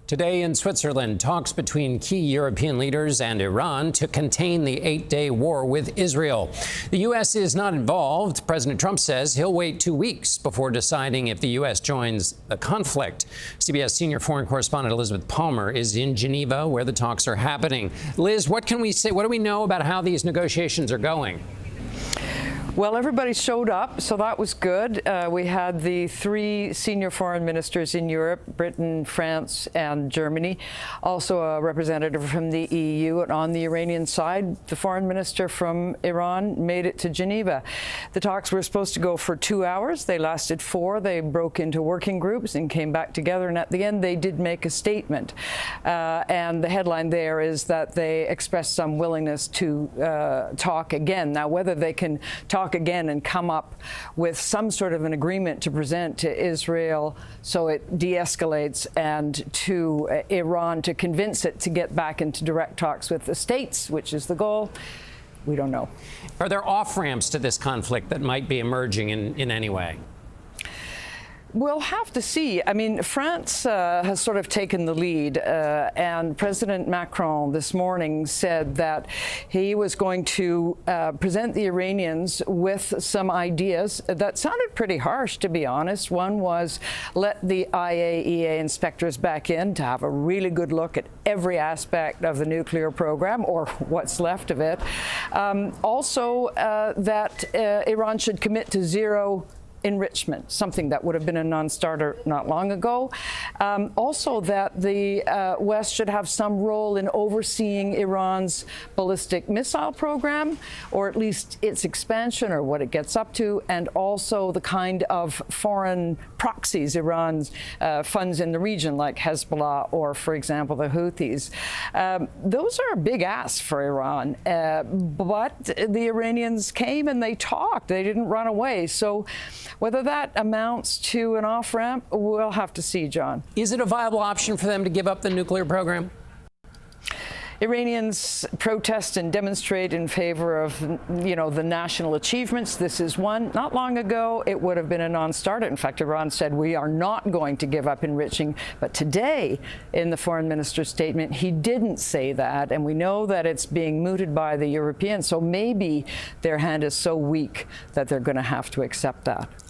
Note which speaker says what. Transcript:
Speaker 1: Today in Switzerland, talks between key European leaders and Iran to contain the 8-day war with Israel. The U.S. is not involved. President Trump says he'll wait 2 weeks before deciding if the U.S. joins the conflict. CBS senior foreign correspondent Elizabeth Palmer is in Geneva, where the talks are happening. Liz, what can we say? What do we know about how these negotiations are going?
Speaker 2: Well, everybody showed up, so that was good. We had the 3 senior foreign ministers in Europe, Britain, France, and Germany. Also a representative from the EU. And on the Iranian side, the foreign minister from Iran made it to Geneva. The talks were supposed to go for 2 hours. They lasted 4. They broke into working groups and came back together. And at the end, they did make a statement. And the headline there is that they expressed some willingness to talk again. Now, whether they can talk again and come up with some sort of an agreement to present to Israel so it de-escalates, and to Iran to convince it to get back into direct talks with the states, which is the goal, we don't know.
Speaker 1: Are there off-ramps to this conflict that might be emerging in any way?
Speaker 2: We'll have to see. I mean, France has sort of taken the lead, and President Macron this morning said that he was going to present the Iranians with some ideas that sounded pretty harsh, to be honest. One was let the IAEA inspectors back in to have a really good look at every aspect of the nuclear program, or what's left of it. Also, that Iran should commit to zero enrichment, something that would have been a non-starter not long ago. Also that the West should have some role in overseeing Iran's ballistic missile program, or at least its expansion or what it gets up to, and also the kind of foreign proxies Iran funds in the region, like Hezbollah or, for example, the Houthis. Those are big asks for Iran, but the Iranians came and they talked. They didn't run away. So whether that amounts to an off-ramp, we'll have to see, John.
Speaker 1: Is it a viable option for them to give up the nuclear program?
Speaker 2: Iranians protest and demonstrate in favor of, the national achievements. This is one. Not long ago, it would have been a non-starter. In fact, Iran said, we are not going to give up enriching. But today, in the foreign minister's statement, he didn't say that. And we know that it's being mooted by the Europeans. So maybe their hand is so weak that they're going to have to accept that.